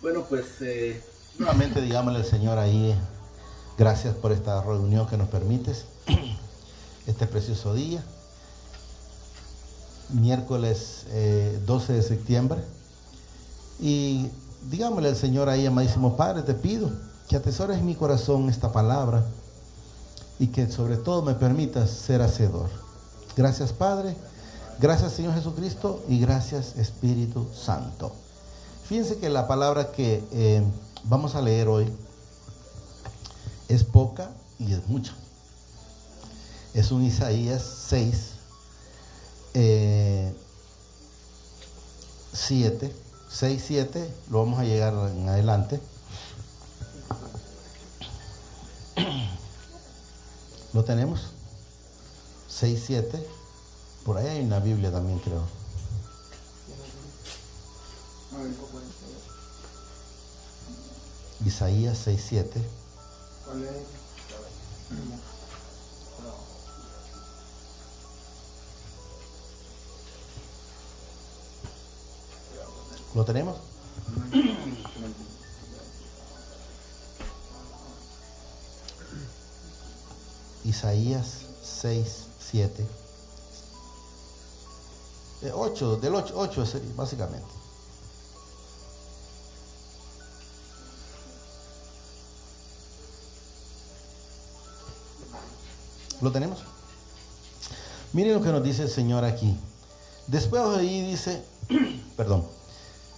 Bueno, pues nuevamente digámosle al Señor ahí, gracias por esta reunión que nos permites, este precioso día, miércoles 12 de septiembre, y digámosle al Señor ahí, amadísimo Padre, te pido que atesores en mi corazón esta palabra y que sobre todo me permitas ser hacedor. Gracias, Padre, gracias, Señor Jesucristo, y gracias, Espíritu Santo. Fíjense que la palabra que vamos a leer hoy es poca y es mucha. Es un Isaías 6, 7, 6, 7, lo vamos a llegar en adelante. ¿Lo tenemos? 6, 7, por ahí hay una Biblia también, creo. Isaías 6, 7. ¿Cuál es? ¿Lo tenemos? Isaías 6, 7. 8, del 8 es básicamente. ¿Lo tenemos? Miren lo que nos dice el Señor aquí. Después de ahí dice, perdón,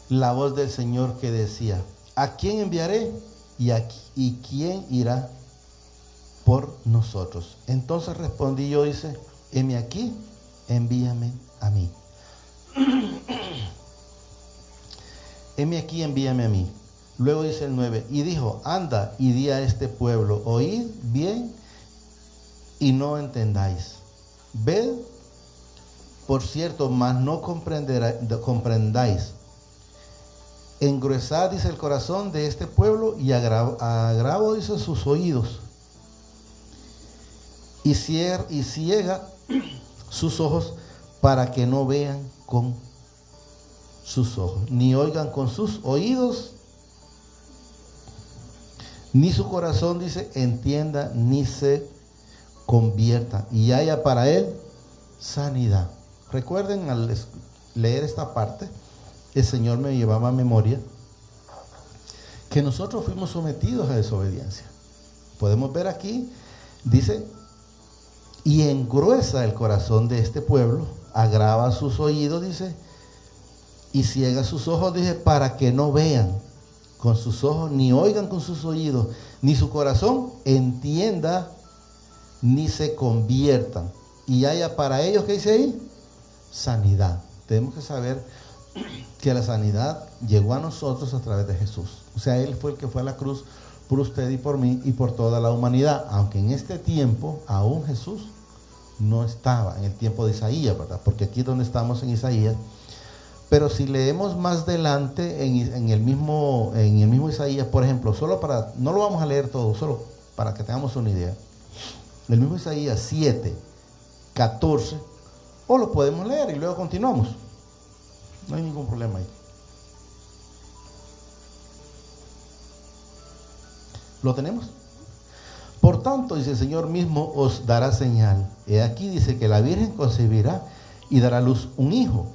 la voz del Señor que decía, ¿a quién enviaré? ¿Y quién irá por nosotros? Entonces respondí yo, dice, heme aquí, envíame a mí. Heme aquí, envíame a mí. Luego dice el 9, y dijo, anda y di a este pueblo, oíd bien y no entendáis. Ved, por cierto, mas no comprendáis. Engruesad, dice, el corazón de este pueblo y agravo, dice, sus oídos. Y ciega sus ojos para que no vean con sus ojos, ni oigan con sus oídos, ni su corazón, dice, entienda, ni se convierta, y haya para él sanidad. Recuerden, al leer esta parte, el Señor me llevaba a memoria que nosotros fuimos sometidos a desobediencia. Podemos ver aquí, dice, y engruesa el corazón de este pueblo, agrava sus oídos, dice, y ciega sus ojos, dice, para que no vean con sus ojos, ni oigan con sus oídos, ni su corazón entienda, ni se conviertan, y haya para ellos, ¿qué dice ahí? Sanidad. Tenemos que saber que la sanidad llegó a nosotros a través de Jesús. O sea, Él fue el que fue a la cruz por usted y por mí y por toda la humanidad, aunque en este tiempo aún Jesús no estaba, en el tiempo de Isaías, ¿verdad? Porque aquí es donde estamos en Isaías. Pero si leemos más adelante en el mismo Isaías, por ejemplo, no lo vamos a leer todo, solo para que tengamos una idea. El mismo Isaías 7, 14, o lo podemos leer y luego continuamos. No hay ningún problema ahí. ¿Lo tenemos? Por tanto, dice el Señor mismo, os dará señal. He aquí, dice, que la Virgen concebirá y dará a luz un hijo,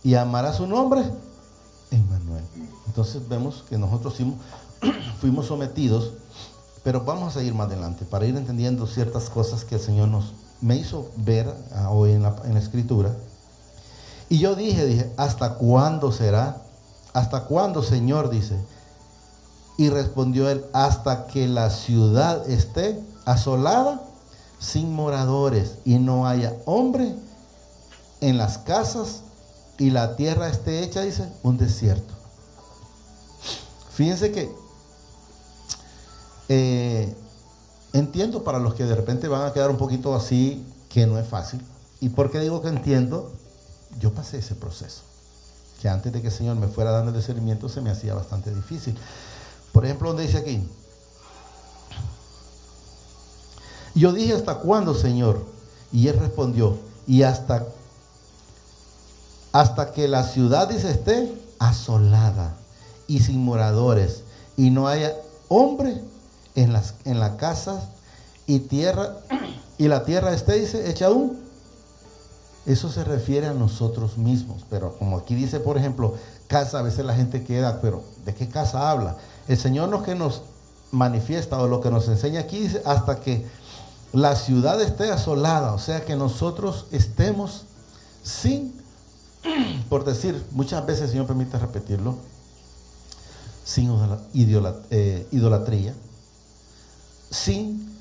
y amará su nombre Emmanuel. Entonces vemos que nosotros fuimos sometidos, pero vamos a ir más adelante para ir entendiendo ciertas cosas que el Señor me hizo ver hoy en la Escritura. Y yo dije, ¿hasta cuándo será? ¿Hasta cuándo, Señor? Dice. Y respondió él, hasta que la ciudad esté asolada, sin moradores, y no haya hombre en las casas, y la tierra esté hecha, dice, un desierto. Fíjense que entiendo para los que de repente van a quedar un poquito así, que no es fácil. ¿Y por qué digo que entiendo? Yo pasé ese proceso, que antes de que el Señor me fuera dando el discernimiento se me hacía bastante difícil. Por ejemplo, donde dice aquí, yo dije, ¿hasta cuándo, Señor? Y él respondió, y hasta que la ciudad, dice, esté asolada, y sin moradores, y no haya hombre en la casa y tierra, y la tierra esté, dice, hecha aún. Eso se refiere a nosotros mismos, pero como aquí dice, por ejemplo, casa, a veces la gente queda, pero ¿de qué casa habla? El Señor lo que nos manifiesta o lo que nos enseña aquí dice, hasta que la ciudad esté asolada, o sea que nosotros estemos sin, por decir, muchas veces, Señor permite repetirlo, sin idolatría, sin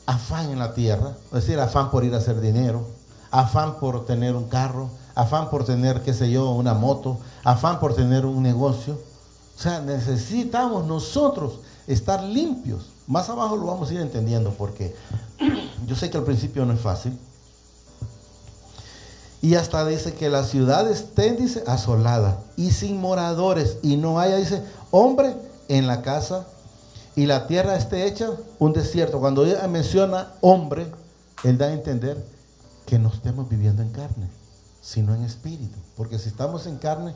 afán en la tierra, es decir, afán por ir a hacer dinero, afán por tener un carro, afán por tener, qué sé yo, una moto, afán por tener un negocio. O sea, necesitamos nosotros estar limpios. Más abajo lo vamos a ir entendiendo, porque yo sé que al principio no es fácil. Y hasta dice que la ciudad esté, dice, asolada y sin moradores, y no haya, dice, hombre en la casa, y la tierra esté hecha un desierto. Cuando ella menciona hombre, él da a entender que no estemos viviendo en carne, sino en espíritu. Porque si estamos en carne,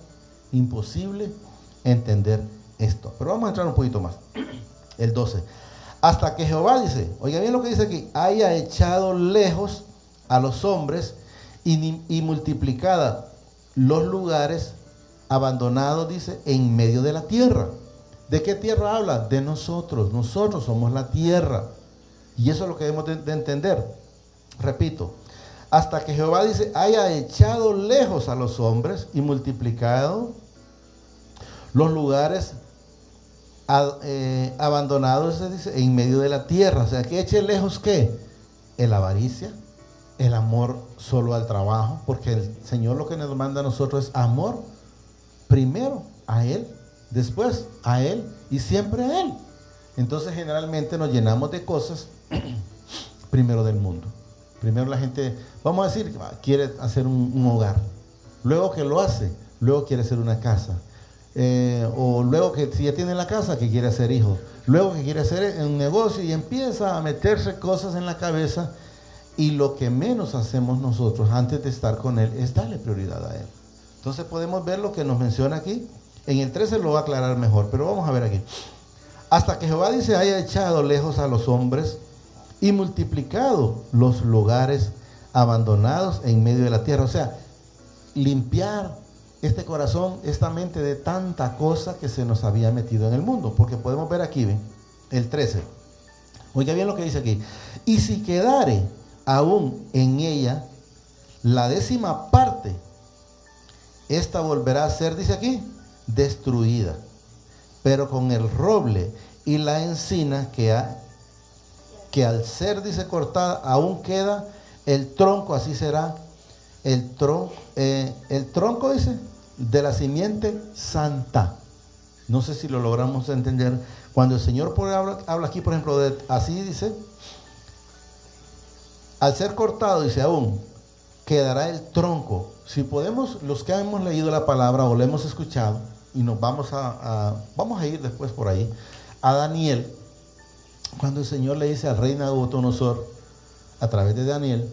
imposible entender esto. Pero vamos a entrar un poquito más. El 12. Hasta que Jehová, dice, oiga bien lo que dice aquí, haya echado lejos a los hombres y multiplicada los lugares abandonados, dice, en medio de la tierra. ¿De qué tierra habla? De nosotros. Nosotros somos la tierra. Y eso es lo que debemos de entender. Repito, hasta que Jehová, dice, haya echado lejos a los hombres y multiplicado los lugares abandonados, dice, en medio de la tierra. O sea, que eche lejos, ¿qué? La avaricia, el amor solo al trabajo, porque el Señor lo que nos manda a nosotros es amor primero a Él, después a Él y siempre a Él. Entonces generalmente nos llenamos de cosas primero del mundo. Primero la gente, vamos a decir, quiere hacer un hogar. Luego que lo hace, luego quiere hacer una casa. O luego que si ya tiene la casa, que quiere hacer hijos. Luego que quiere hacer un negocio y empieza a meterse cosas en la cabeza. Y lo que menos hacemos nosotros antes de estar con Él es darle prioridad a Él. Entonces podemos ver lo que nos menciona aquí. En el 13 lo va a aclarar mejor, pero vamos a ver aquí. Hasta que Jehová, dice, haya echado lejos a los hombres y multiplicado los lugares abandonados en medio de la tierra. O sea, limpiar este corazón, esta mente de tanta cosa que se nos había metido en el mundo. Porque podemos ver aquí, ¿ven? El 13. Oiga bien lo que dice aquí. Y si quedare aún en ella la 10ª parte, esta volverá a ser, dice aquí, destruida. Pero con el roble y la encina que al ser, dice, cortada, aún queda el tronco, así será el tronco, dice, de la simiente santa. No sé si lo logramos entender. Cuando el Señor habla aquí, por ejemplo, así dice, al ser cortado, dice, aún quedará el tronco. Si podemos, los que hemos leído la palabra o la hemos escuchado, y nos vamos a ir después por ahí, a Daniel, cuando el Señor le dice al rey Nabucodonosor, a través de Daniel,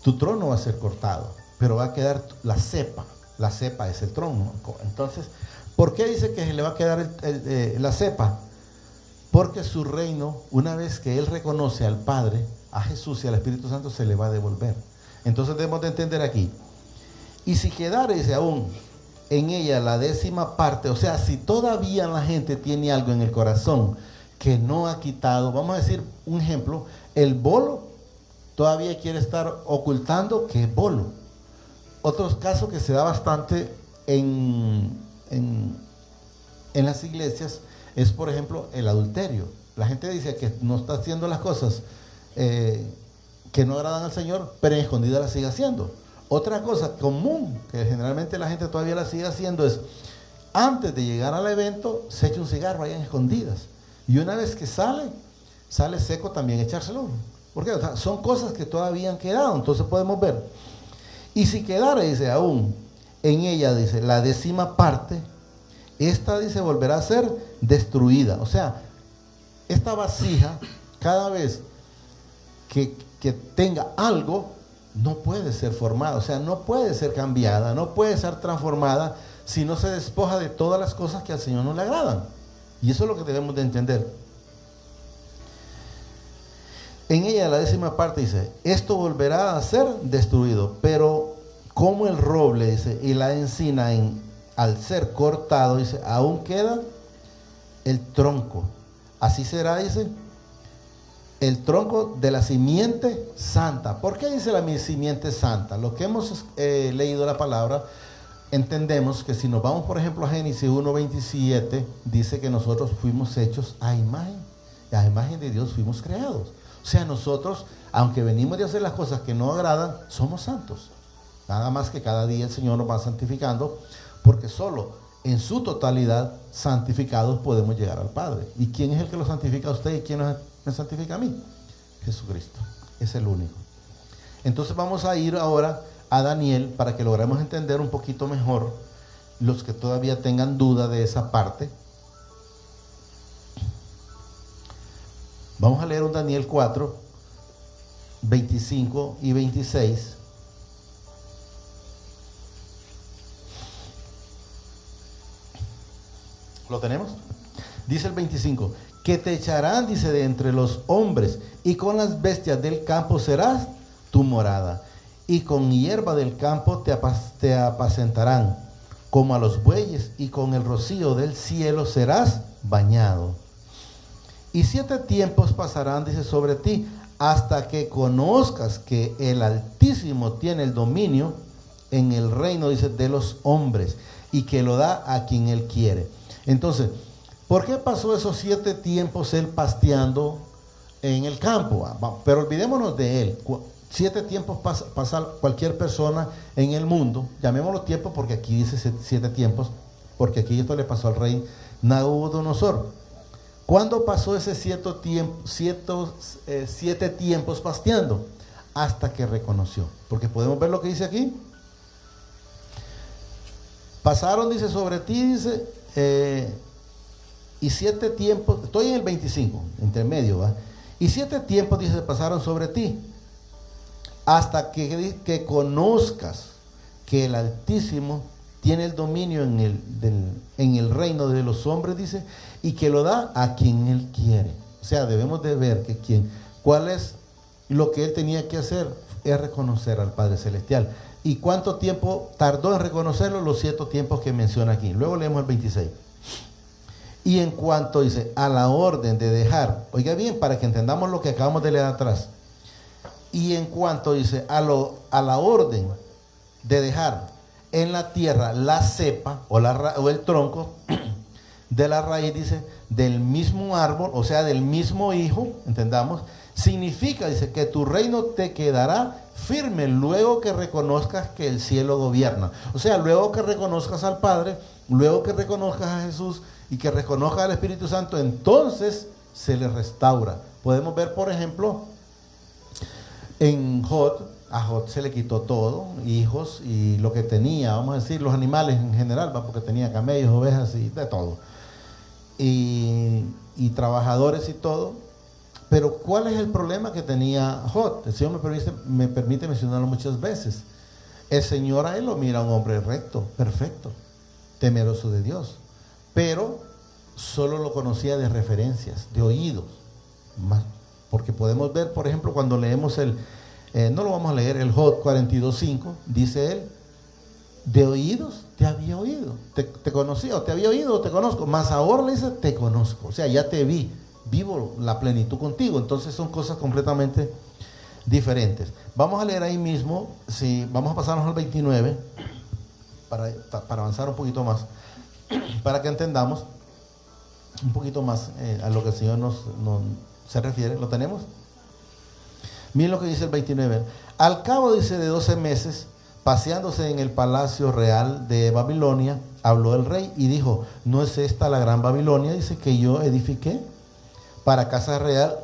tu trono va a ser cortado, pero va a quedar la cepa es el trono. Entonces, ¿por qué dice que le va a quedar la cepa? Porque su reino, una vez que él reconoce al Padre, a Jesús y al Espíritu Santo, se le va a devolver. Entonces debemos de entender aquí, y si quedare, dice, aún en ella la 10ª parte, o sea, si todavía la gente tiene algo en el corazón que no ha quitado, vamos a decir un ejemplo, el bolo todavía quiere estar ocultando que es bolo. Otro caso que se da bastante en las iglesias es, por ejemplo, el adulterio. La gente dice que no está haciendo las cosas que no agradan al Señor, pero en escondida las sigue haciendo. Otra cosa común que generalmente la gente todavía la sigue haciendo es, antes de llegar al evento, se echa un cigarro ahí en escondidas. Y una vez que sale seco también echárselo. Porque son cosas que todavía han quedado. Entonces podemos ver. Y si quedara, dice, aún en ella, dice, la 10ª parte, esta, dice, volverá a ser destruida. O sea, esta vasija, cada vez que tenga algo, no puede ser formada, o sea, no puede ser cambiada, no puede ser transformada sino se despoja de todas las cosas que al Señor no le agradan. Y eso es lo que debemos de entender. En ella, la 10ª parte dice, esto volverá a ser destruido, pero como el roble, dice, y la encina al ser cortado, dice, aún queda el tronco. Así será, dice, el tronco de la simiente santa. ¿Por qué dice la simiente santa? Lo que hemos leído la palabra, entendemos que si nos vamos, por ejemplo, a Génesis 1:27, dice que nosotros fuimos hechos a imagen de Dios fuimos creados. O sea, nosotros, aunque venimos de hacer las cosas que no agradan, somos santos. Nada más que cada día el Señor nos va santificando, porque solo en su totalidad santificados podemos llegar al Padre. ¿Y quién es el que lo santifica a usted y quién me santifica a mí? Jesucristo, es el único. Entonces vamos a ir ahora a Daniel para que logremos entender un poquito mejor, los que todavía tengan duda de esa parte. Vamos a leer un Daniel 4, 25 y 26. ¿Lo tenemos? Dice el 25, que te echarán, dice, de entre los hombres, y con las bestias del campo serás tu morada, y con hierba del campo te apacentarán, como a los bueyes, y con el rocío del cielo serás bañado. Y 7 tiempos pasarán, dice, sobre ti, hasta que conozcas que el Altísimo tiene el dominio en el reino, dice, de los hombres, y que lo da a quien él quiere. Entonces, ¿por qué pasó esos 7 tiempos él pasteando en el campo? Pero olvidémonos de él. 7 tiempos pasa cualquier persona en el mundo. Llamémoslo tiempos porque aquí dice 7 tiempos, porque aquí esto le pasó al rey Nabucodonosor. ¿Cuándo pasó ese 7 tiempos pasteando? Hasta que reconoció. Porque podemos ver lo que dice aquí. Pasaron, dice, sobre ti, dice, y 7 tiempos, estoy en el 25, intermedio, ¿va? Y 7 tiempos, dice, pasaron sobre ti, hasta que conozcas que el Altísimo tiene el dominio en el reino de los hombres, dice, y que lo da a quien él quiere. O sea, debemos de ver que cuál es lo que él tenía que hacer, es reconocer al Padre Celestial. ¿Y cuánto tiempo tardó en reconocerlo? Los 7 tiempos que menciona aquí. Luego leemos el 26. Y en cuanto, dice, a la orden de dejar, oiga bien, para que entendamos lo que acabamos de leer atrás. Y en cuanto, dice, a la orden de dejar en la tierra la cepa o el tronco de la raíz, dice, del mismo árbol, o sea, del mismo hijo, entendamos, significa, dice, que tu reino te quedará firme luego que reconozcas que el cielo gobierna. O sea, luego que reconozcas al Padre, luego que reconozcas a Jesús y que reconozcas al Espíritu Santo, entonces se le restaura. Podemos ver, por ejemplo, en a Jod se le quitó todo, hijos y lo que tenía, vamos a decir, los animales en general, porque tenía camellos, ovejas y de todo. Y trabajadores y todo. Pero ¿cuál es el problema que tenía Jod? El Señor me permite mencionarlo muchas veces. El Señor a él lo mira un hombre recto, perfecto, temeroso de Dios, pero solo lo conocía de referencias, de oídos, porque podemos ver, por ejemplo, cuando leemos no lo vamos a leer, el Jod 42:5, dice él, de oídos te había oído, te conocía, o te había oído, o te conozco, mas ahora le dice, te conozco, o sea, ya te vi, vivo la plenitud contigo. Entonces son cosas completamente diferentes. Vamos a leer ahí mismo, vamos a pasarnos al 29, para avanzar un poquito más, para que entendamos un poquito más a lo que el Señor nos se refiere. ¿Lo tenemos? Miren lo que dice el 29. Al cabo, dice, de 12 meses, paseándose en el palacio real de Babilonia, habló el rey y dijo, ¿no es esta la gran Babilonia, dice, que yo edifiqué para casa real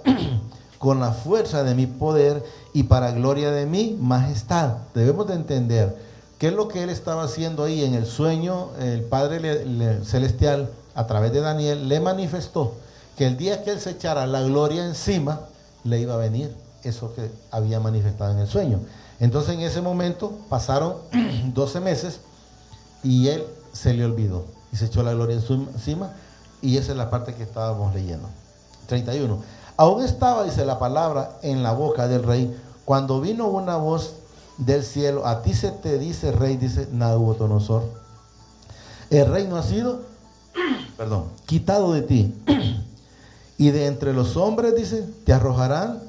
con la fuerza de mi poder y para gloria de mi majestad? Debemos de entender qué es lo que él estaba haciendo ahí en el sueño. El Padre Celestial, a través de Daniel, le manifestó que el día que él se echara la gloria encima, le iba a venir eso que había manifestado en el sueño. Entonces en ese momento pasaron 12 meses y él se le olvidó y se echó la gloria encima. Y esa es la parte que estábamos leyendo. 31. Aún estaba, dice la palabra, en la boca del rey, cuando vino una voz del cielo: a ti se te dice, rey, dice Nabucodonosor, el reino ha sido quitado de ti, y de entre los hombres, dice, te arrojarán,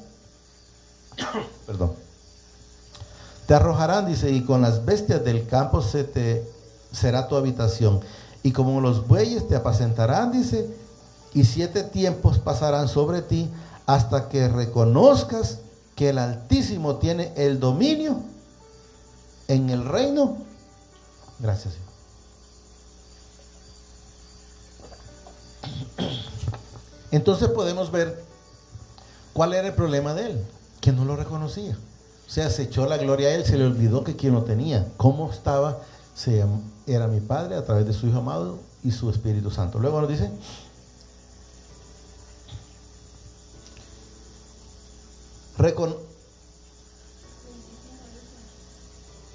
dice, y con las bestias del campo será tu habitación, y como los bueyes te apacentarán, dice, y 7 tiempos pasarán sobre ti hasta que reconozcas que el Altísimo tiene el dominio en el reino. Gracias, Señor. Entonces podemos ver cuál era el problema de él, que no lo reconocía. O sea, se echó la gloria a él, se le olvidó que quien lo tenía, cómo estaba, era mi Padre a través de su Hijo amado y su Espíritu Santo. Luego nos dice,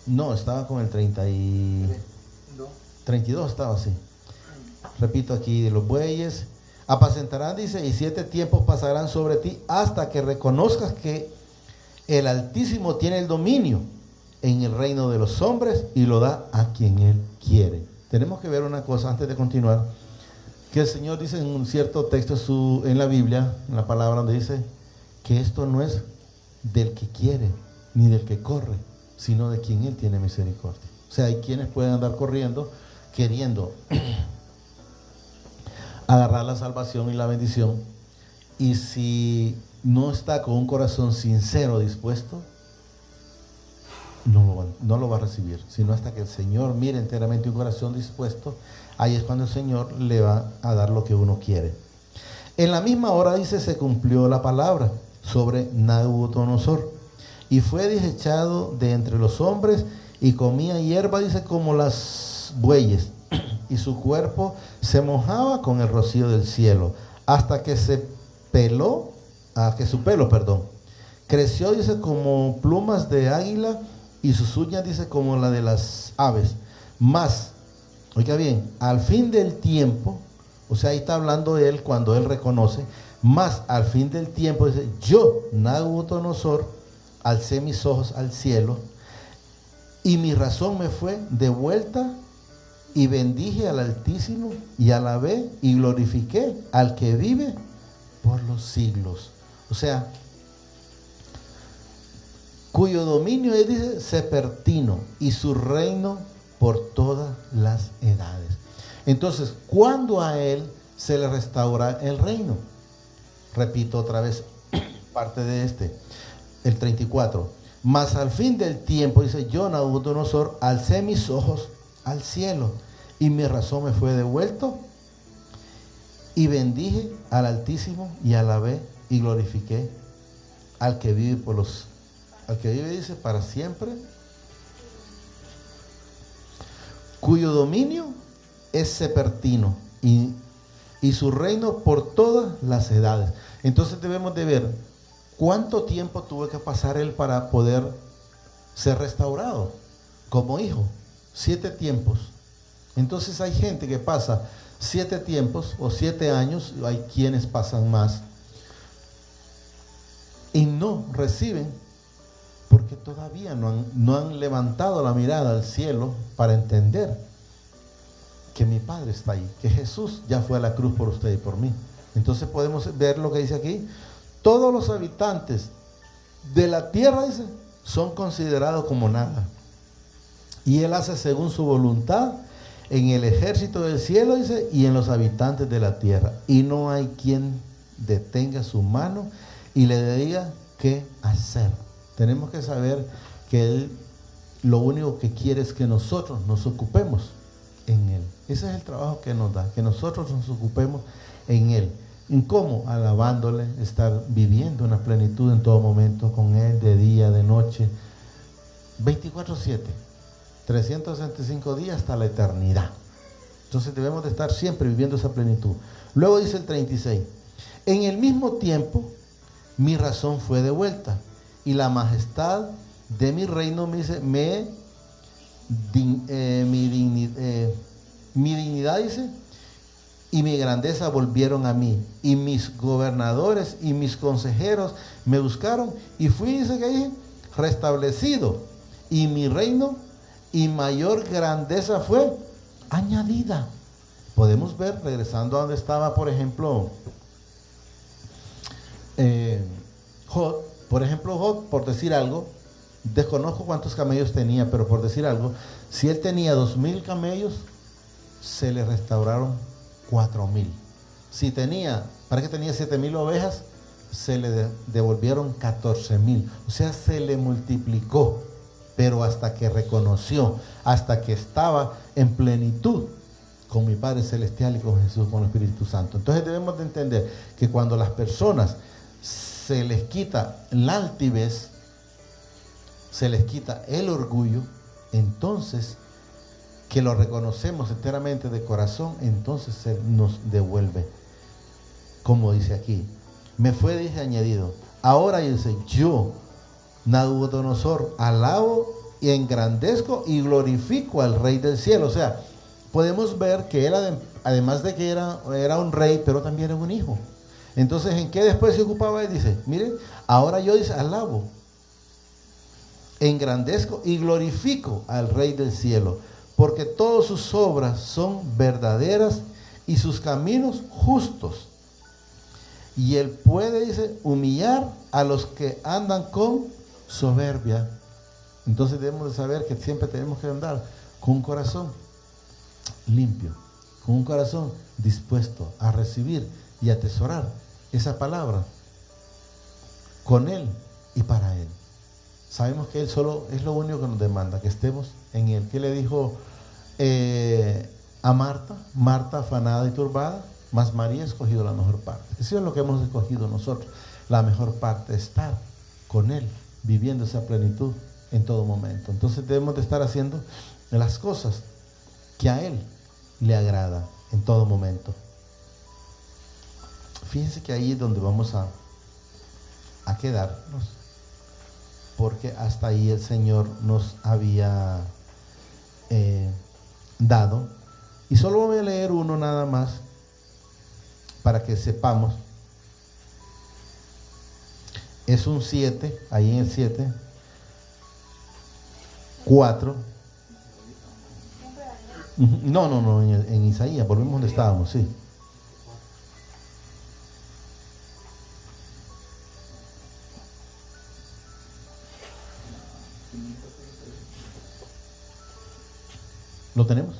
no, estaba con el 32 estaba así. Repito aquí, de los bueyes apacentarán, dice, y 7 tiempos pasarán sobre ti hasta que reconozcas que el Altísimo tiene el dominio en el reino de los hombres y lo da a quien Él quiere. Tenemos que ver una cosa antes de continuar, que el Señor dice en un cierto texto en la Biblia, en la palabra, donde dice que esto no es del que quiere ni del que corre, sino de quien Él tiene misericordia. O sea, hay quienes pueden andar corriendo queriendo agarrar la salvación y la bendición, y si no está con un corazón sincero dispuesto, no lo va a recibir, sino hasta que el Señor mire enteramente un corazón dispuesto. Ahí es cuando el Señor le va a dar lo que uno quiere. En la misma hora, dice, se cumplió la palabra sobre Nabucodonosor, y fue desechado de entre los hombres, y comía hierba, dice, como las bueyes, y su cuerpo se mojaba con el rocío del cielo, hasta que su pelo creció, dice, como plumas de águila, y sus uñas, dice, como la de las aves. Mas, oiga bien, al fin del tiempo, o sea, ahí está hablando él cuando él reconoce, mas al fin del tiempo, dice, yo, Nabucodonosor, alcé mis ojos al cielo, y mi razón me fue devuelta, y bendije al Altísimo, y alabé y glorifiqué al que vive por los siglos. O sea, cuyo dominio es, dice, sepertino, y su reino por todas las edades. Entonces, ¿cuándo a él se le restaura el reino? Repito otra vez parte de el 34. Mas al fin del tiempo, dice, yo, Nabucodonosor, alcé mis ojos al cielo, y mi razón me fue devuelto, y bendije al Altísimo, y alabé y glorifiqué al que vive dice, para siempre, cuyo dominio es sepertino, y su reino por todas las edades. Entonces debemos de ver cuánto tiempo tuvo que pasar él para poder ser restaurado como hijo. 7 tiempos. Entonces hay gente que pasa 7 tiempos o 7 años, hay quienes pasan más, y no reciben, porque todavía no han levantado la mirada al cielo para entender que mi Padre está ahí, que Jesús ya fue a la cruz por usted y por mí. Entonces podemos ver lo que dice aquí: todos los habitantes de la tierra, dice, son considerados como nada, y Él hace según su voluntad en el ejército del cielo, dice, y en los habitantes de la tierra, y no hay quien detenga su mano y le diga qué hacer. Tenemos que saber que Él lo único que quiere es que nosotros nos ocupemos en Él. Ese es el trabajo que nos da, que nosotros nos ocupemos en Él. ¿En cómo? Alabándole, estar viviendo una plenitud en todo momento con Él, de día, de noche, 24/7, 365 días hasta la eternidad. Entonces debemos de estar siempre viviendo esa plenitud. Luego dice el 36, en el mismo tiempo mi razón fue devuelta, y la majestad de mi reino, me dice, mi dignidad, dice, y mi grandeza volvieron a mí, y mis gobernadores y mis consejeros me buscaron, y fui, dice que ahí, restablecido, y mi reino y mayor grandeza fue añadida. Podemos ver, regresando a donde estaba, por ejemplo, Job, por decir algo, desconozco cuántos camellos tenía, pero por decir algo, si él tenía 2,000 camellos, se le restauraron 4,000. Si tenía, parece que tenía 7,000 ovejas, se le devolvieron 14,000. O sea, se le multiplicó, pero hasta que reconoció, hasta que estaba en plenitud con mi Padre Celestial y con Jesús, con el Espíritu Santo. Entonces debemos de entender que cuando las personas se les quita la altivez, se les quita el orgullo, entonces que lo reconocemos enteramente de corazón, entonces se nos devuelve, como dice aquí, me fue, dice, añadido. Ahora dice, yo, Nabucodonosor, alabo y engrandezco y glorifico al Rey del cielo. O sea, podemos ver que él, además de que era un rey, pero también era un hijo. Entonces, ¿en qué después se ocupaba él? Dice, miren, ahora yo, dice, alabo, engrandezco y glorifico al Rey del cielo, porque todas sus obras son verdaderas y sus caminos justos. Y él puede, dice, humillar a los que andan con soberbia. Entonces debemos de saber que siempre tenemos que andar con un corazón limpio, con un corazón dispuesto a recibir y atesorar esa palabra con Él y para Él. Sabemos que Él solo es lo único que nos demanda, que estemos en Él. ¿Qué le dijo a Marta? Marta, afanada y turbada, mas María ha escogido la mejor parte. Eso es lo que hemos escogido nosotros, la mejor parte, estar con Él, viviendo esa plenitud en todo momento. Entonces debemos de estar haciendo las cosas que a Él le agrada en todo momento. Fíjense que ahí es donde vamos a quedarnos, porque hasta ahí el Señor nos había dado. Y solo voy a leer uno nada más para que sepamos. Es un 7, ahí en el 7, 4. No, en Isaías, volvemos donde estábamos, sí. ¿Lo tenemos?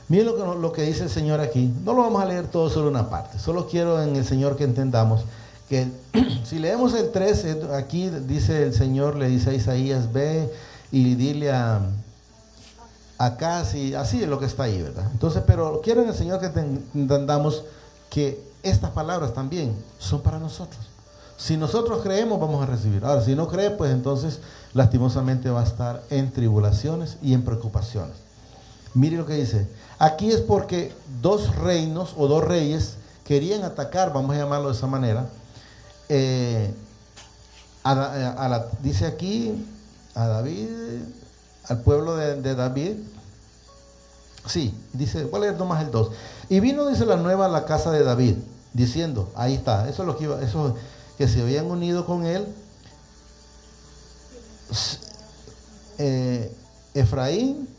Miren lo que dice el Señor aquí. No lo vamos a leer todo, solo una parte. Solo quiero en el Señor que entendamos que si leemos el 3, aquí dice el Señor, le dice a Isaías, ve y dile a Acaz, y así es lo que está ahí, ¿verdad? Entonces, pero quiero en el Señor que entendamos que estas palabras también son para nosotros. Si nosotros creemos, vamos a recibir. Ahora, si no cree, pues entonces lastimosamente va a estar en tribulaciones y en preocupaciones. Mire lo que dice. Aquí es porque 2 reinos o 2 reyes querían atacar, vamos a llamarlo de esa manera, dice aquí a David, al pueblo de David. Sí, dice, voy a leer nomás el 2. Y vino, dice, la nueva a la casa de David, diciendo, ahí está, eso es lo que iba, eso que se habían unido con él, Efraín,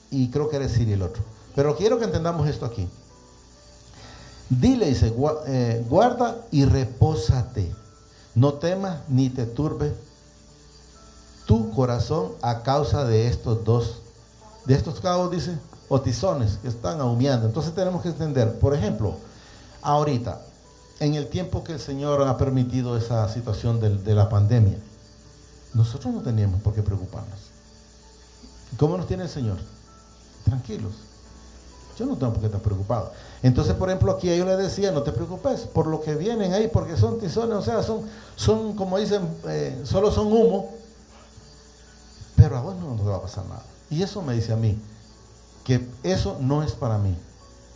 y creo que era Siria el otro. Pero quiero que entendamos esto aquí. Dile, dice, guarda y repósate. No temas ni te turbe tu corazón a causa de estos cabos, dice, o tizones que están ahumeando. Entonces tenemos que entender, por ejemplo, ahorita, en el tiempo que el Señor ha permitido esa situación de la pandemia, nosotros no teníamos por qué preocuparnos. ¿Cómo nos tiene el Señor? Tranquilos. Yo no tengo por qué estar preocupado. Entonces, por ejemplo, aquí ellos les decían, no te preocupes por lo que vienen ahí, porque son tizones, o sea, son como dicen, solo son humo, pero a vos no te va a pasar nada. Y eso me dice a mí, que eso no es para mí,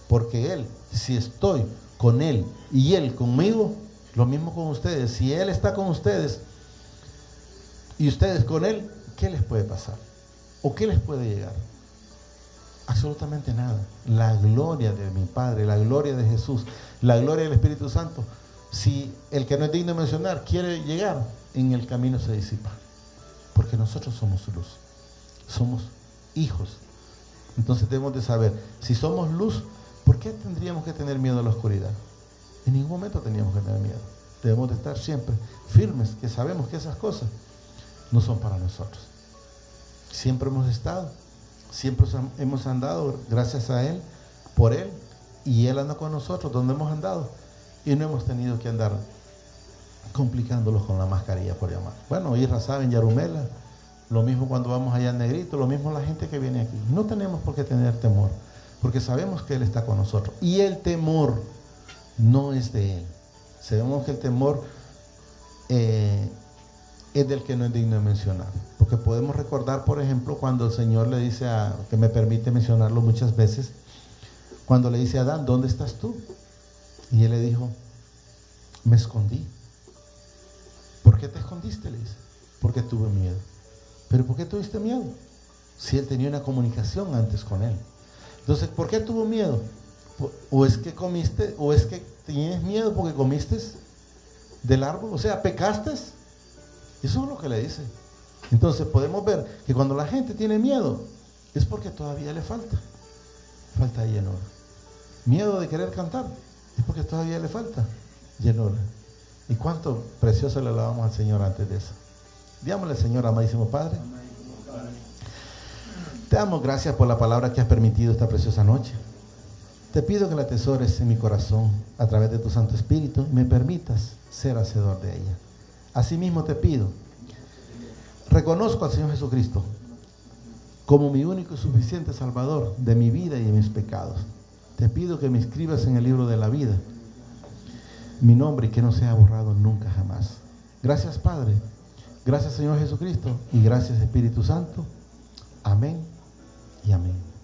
porque Él, si estoy con Él y Él conmigo, lo mismo con ustedes. Si Él está con ustedes y ustedes con Él, ¿qué les puede pasar? ¿O qué les puede llegar? Absolutamente nada. La gloria de mi Padre, la gloria de Jesús, la gloria del Espíritu Santo. Si el que no es digno de mencionar quiere llegar, en el camino se disipa. Porque nosotros somos luz. Somos hijos. Entonces debemos de saber, si somos luz, ¿por qué tendríamos que tener miedo a la oscuridad? En ningún momento teníamos que tener miedo. Debemos de estar siempre firmes, que sabemos que esas cosas no son para nosotros. Siempre hemos estado, siempre hemos andado gracias a Él, por Él, y Él anda con nosotros donde hemos andado, y no hemos tenido que andar complicándolos con la mascarilla, por llamar. Bueno, Isra sabe, en Yarumela, lo mismo cuando vamos allá en Negrito, lo mismo la gente que viene aquí. No tenemos por qué tener temor, porque sabemos que Él está con nosotros, y el temor no es de Él. Sabemos que el temor es del que no es digno de mencionar, porque podemos recordar, por ejemplo, cuando el Señor le dice que me permite mencionarlo muchas veces, cuando le dice a Adán, ¿dónde estás tú? Y él le dijo, me escondí. ¿Por qué te escondiste? Le dice, porque tuve miedo. ¿Pero por qué tuviste miedo? Si él tenía una comunicación antes con él. Entonces, ¿por qué tuvo miedo? O es que comiste, o es que tienes miedo porque comiste del árbol, o sea, pecaste. Eso es lo que le dice. Entonces podemos ver que cuando la gente tiene miedo es porque todavía le falta llenura. Miedo de querer cantar es porque todavía le falta llenura. ¿Y cuánto precioso le alabamos al Señor antes de eso? Digámosle, Señor, amadísimo Padre, te damos gracias por la palabra que has permitido esta preciosa noche. Te pido que la atesores en mi corazón a través de tu Santo Espíritu y me permitas ser hacedor de ella. Asimismo te pido, reconozco al Señor Jesucristo como mi único y suficiente Salvador de mi vida y de mis pecados. Te pido que me inscribas en el libro de la vida mi nombre y que no sea borrado nunca jamás. Gracias, Padre. Gracias, Señor Jesucristo, y gracias, Espíritu Santo. Amén y amén.